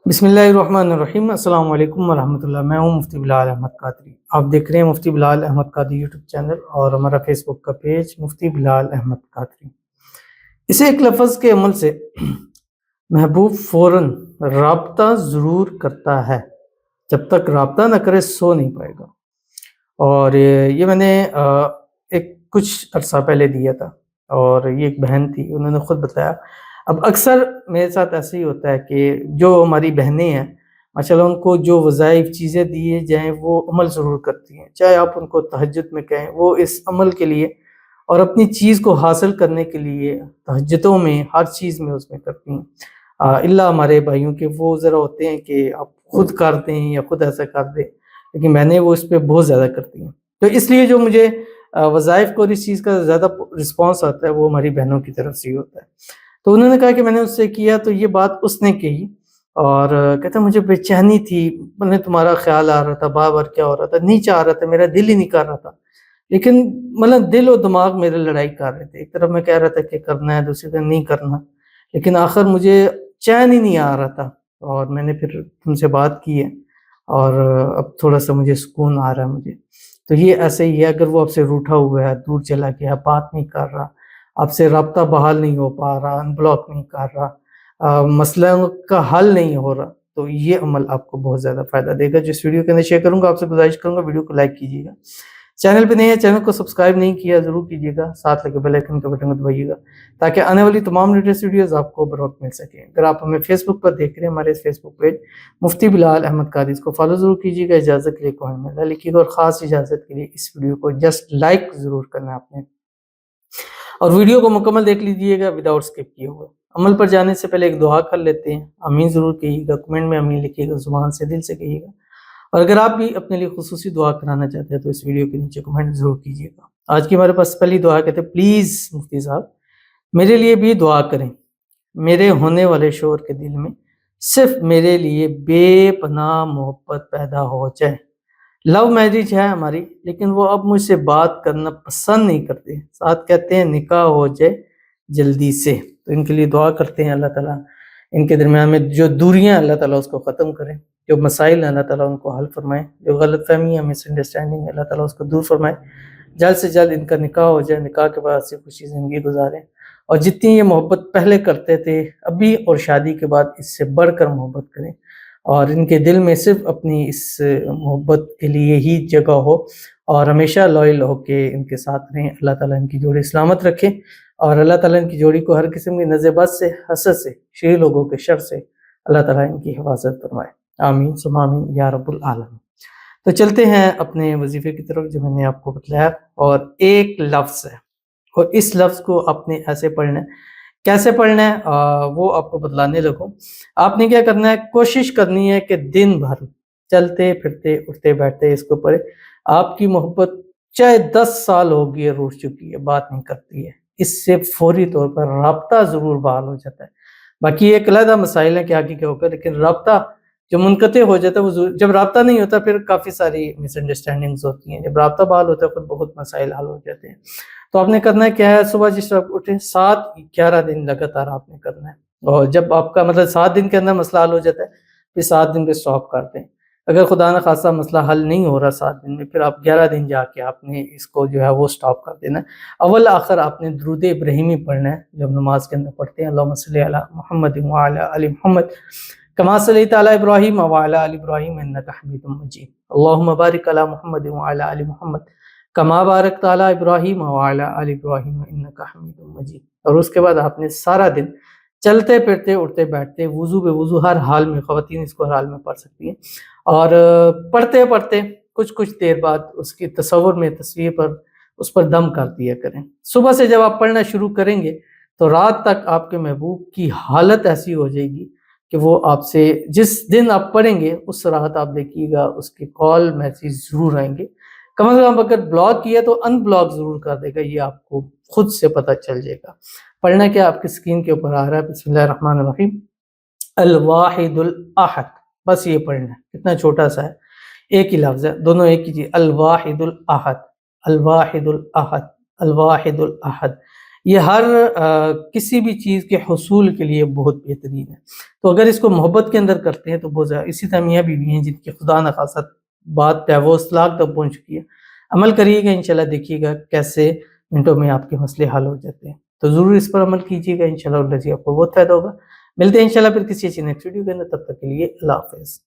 بسم اللہ الرحمن الرحیم۔ السلام علیکم ورحمۃ اللہ۔ میں ہوں مفتی بلال احمد قادری۔ آپ دیکھ رہے ہیں مفتی بلال احمد قادری یوٹیوب چینل اور ہمارا فیس بک کا پیج مفتی بلال احمد قادری۔ اسے ایک لفظ کے عمل سے محبوب فوراً رابطہ ضرور کرتا ہے، جب تک رابطہ نہ کرے سو نہیں پائے گا۔ اور یہ میں نے ایک کچھ عرصہ پہلے دیا تھا، اور یہ ایک بہن تھی، انہوں نے خود بتایا۔ اب اکثر میرے ساتھ ایسے ہی ہوتا ہے کہ جو ہماری بہنیں ہیں ماشاءاللہ، ان کو جو وظائف چیزیں دیے جائیں وہ عمل ضرور کرتی ہیں، چاہے آپ ان کو تہجد میں کہیں، وہ اس عمل کے لیے اور اپنی چیز کو حاصل کرنے کے لیے تہجدوں میں ہر چیز میں اس میں کرتی ہیں۔ اللہ ہمارے بھائیوں کے وہ ذرا ہوتے ہیں کہ آپ خود کر دیں یا خود ایسا کر دیں، لیکن میں نے وہ اس پہ بہت زیادہ کرتی ہیں۔ تو اس لیے جو مجھے وظائف کو اور اس چیز کا زیادہ رسپانس آتا ہے وہ ہماری بہنوں کی طرف سے ہی ہوتا ہے۔ تو انہوں نے کہا کہ میں نے اس سے کیا، تو یہ بات اس نے کہی اور کہتا مجھے بے چینی تھی، میں تمہارا خیال آ رہا تھا، بار بار کیا ہو رہا تھا، نہیں چاہ رہا تھا، میرا دل ہی نہیں کر رہا تھا، لیکن مطلب دل و دماغ میرے لڑائی کر رہے تھے۔ ایک طرف میں کہہ رہا تھا کہ کرنا ہے، دوسری طرف نہیں کرنا، لیکن آخر مجھے چین ہی نہیں آ رہا تھا، اور میں نے پھر تم سے بات کی ہے اور اب تھوڑا سا مجھے سکون آ رہا ہے مجھے۔ تو یہ ایسے ہی ہے، اگر وہ آپ سے روٹھا ہوا ہے، دور چلا گیا، بات نہیں کر رہا، آپ سے رابطہ بحال نہیں ہو پا رہا، ان بلاک نہیں کر رہا، مسئلہ کا حل نہیں ہو رہا، تو یہ عمل آپ کو بہت زیادہ فائدہ دے گا۔ جس ویڈیو کے اندر شیئر کروں گا، آپ سے گزارش کروں گا ویڈیو کو لائک کیجیے گا، چینل پہ نہیں ہے چینل کو سبسکرائب نہیں کیا ضرور کیجیے گا، ساتھ لگے بیل آئیکن کا بٹن کو دبائیے گا تاکہ آنے والی تمام لیٹسٹ ویڈیوز آپ کو بر وقت مل سکیں۔ اگر آپ ہمیں فیس بک پر دیکھ رہے ہیں، ہمارے فیس بک پیج مفتی بلال احمد قادری، اس کو فالو ضرور کیجیے گا۔ اجازت کے لیے کوئی میں لکھیے گا، اور خاص اجازت کے لیے اس ویڈیو کو جسٹ لائک ضرور کرنا ہے آپ نے، اور ویڈیو کو مکمل دیکھ لیجیے گا وداؤٹ اسکپ کیے ہوئے۔ عمل پر جانے سے پہلے ایک دعا کر لیتے ہیں۔ آمین ضرور کہیے گا، کمنٹ میں آمین لکھیے گا، زبان سے دل سے کہیے گا، اور اگر آپ بھی اپنے لیے خصوصی دعا کرانا چاہتے ہیں تو اس ویڈیو کے نیچے کمنٹ ضرور کیجیے گا۔ آج کی ہمارے پاس پہلی دعا کہتے ہیں، پلیز مفتی صاحب میرے لیے بھی دعا کریں، میرے ہونے والے شوہر کے دل میں صرف میرے لیے بے پناہ محبت پیدا ہو جائے۔ لو میرج ہے ہماری، لیکن وہ اب مجھ سے بات کرنا پسند نہیں کرتے، ساتھ کہتے ہیں نکاح ہو جائے جلدی سے۔ تو ان کے لیے دعا کرتے ہیں اللہ تعالیٰ ان کے درمیان میں جو دوریاں اللہ تعالیٰ اس کو ختم کریں، جو مسائل اللہ تعالیٰ ان کو حل فرمائے، جو غلط فہمیاں مس انڈرسٹینڈنگ اللہ تعالیٰ اس کو دور فرمائے، جلد سے جلد ان کا نکاح ہو جائے، نکاح کے بعد سے خوشی زندگی گزاریں، اور جتنی یہ محبت پہلے کرتے تھے ابھی اور شادی کے بعد اس سے بڑھ کر محبت کریں، اور ان کے دل میں صرف اپنی اس محبت کے لیے ہی جگہ ہو، اور ہمیشہ لائل ہو کے ان کے ساتھ رہیں۔ اللہ تعالیٰ ان کی جوڑی سلامت رکھے، اور اللہ تعالیٰ ان کی جوڑی کو ہر قسم کی نظر بد سے، حسد سے، شریر لوگوں کے شر سے اللہ تعالیٰ ان کی حفاظت فرمائے۔ آمین ثم آمین یا رب العالمین۔ تو چلتے ہیں اپنے وظیفے کی طرف جو میں نے آپ کو بتلایا، اور ایک لفظ ہے، اور اس لفظ کو آپ نے ایسے پڑھنا ہے۔ کیسے پڑھنا ہے وہ آپ کو بتلانے لگوں۔ آپ نے کیا کرنا ہے، کوشش کرنی ہے کہ دن بھر چلتے پھرتے اٹھتے بیٹھتے اس کو پڑھے۔ آپ کی محبت چاہے 10 سال ہو گئی ہے، روٹ چکی ہے، بات نہیں کرتی ہے، اس سے فوری طور پر رابطہ ضرور بحال ہو جاتا ہے۔ باقی ایک علیحدہ مسائل ہے کہ آگے کیا ہوگا، لیکن رابطہ جو منقطع ہو جاتا ہے وہ جب رابطہ نہیں ہوتا پھر کافی ساری مس انڈرسٹینڈنگز ہوتی ہیں، جب رابطہ بحال ہوتا ہے پھر بہت مسائل حل ہو جاتے ہیں۔ تو آپ نے کرنا ہے کیا ہے، صبح جس وقت اٹھیں 7-11 دن لگاتار آپ نے کرنا ہے، اور جب آپ کا مطلب 7 دن کے اندر مسئلہ حل ہو جاتا ہے پھر 7 دن پہ سٹاپ کرتے ہیں۔ اگر خدا نہ خواستہ مسئلہ حل نہیں ہو رہا 7 دن میں، پھر آپ 11 دن جا کے آپ نے اس کو جو ہے وہ سٹاپ کر دینا ہے۔ اول آخر آپ نے درود ابراہیمی پڑھنا ہے جب نماز کے اندر پڑھتے ہیں، اللہم صلی علی محمد وعلی آل محمد کما صلیت علی ابراہیم وعلی آل ابراہیم انک حمید مجید، اللہم بارک علی محمد وعلی آل محمد کما بارکت علی ابراہیم وعلی آل ابراہیم انک حمید مجید۔ اور اس کے بعد آپ نے سارا دن چلتے پھرتے اٹھتے بیٹھتے وضو بے وضو ہر حال میں، خواتین اس کو ہر حال میں پڑھ سکتی ہیں، اور پڑھتے پڑھتے کچھ دیر بعد اس کی تصور میں تصویر پر اس پر دم کر دیا کریں۔ صبح سے جب آپ پڑھنا شروع کریں گے تو رات تک آپ کے محبوب کی حالت ایسی ہو جائے گی کہ وہ آپ سے جس دن آپ پڑھیں گے اس رات آپ دیکھیے گا اس کے کال میسیج ضرور آئیں گے۔ کم از کم اگر بلاک کیا تو ان بلاک ضرور کر دے گا، یہ آپ کو خود سے پتہ چل جائے گا۔ پڑھنا کیا آپ کی اسکرین کے اوپر آ رہا ہے، بسم اللہ الرحمن الرحیم، الواحد الاحد، بس یہ پڑھنا ہے، اتنا چھوٹا سا ہے، ایک ہی لفظ ہے، دونوں ایک ہی چیز، الواحد الاحد، الواحد الاحد، الواحد الاحد۔ یہ ہر کسی بھی چیز کے حصول کے لیے بہت بہترین ہے. تو اگر اس کو محبت کے اندر کرتے ہیں تو بہت زیادہ. اسی طرح میاں بیوی ہیں جن کی خدا نخواستہ بات ڈیورس طلاق تک پہنچ چکی ہے، عمل کریے گا انشاءاللہ، دیکھیے گا کیسے منٹوں میں آپ کے مسئلے حل ہو جاتے ہیں. تو ضرور اس پر عمل کیجیے گا، انشاءاللہ آپ کو بہت فائدہ ہوگا. ملتے ہیں انشاءاللہ پھر کسی اچھی نیکسٹ ویڈیو کے اندر، تب تک کے لیے اللہ حافظ.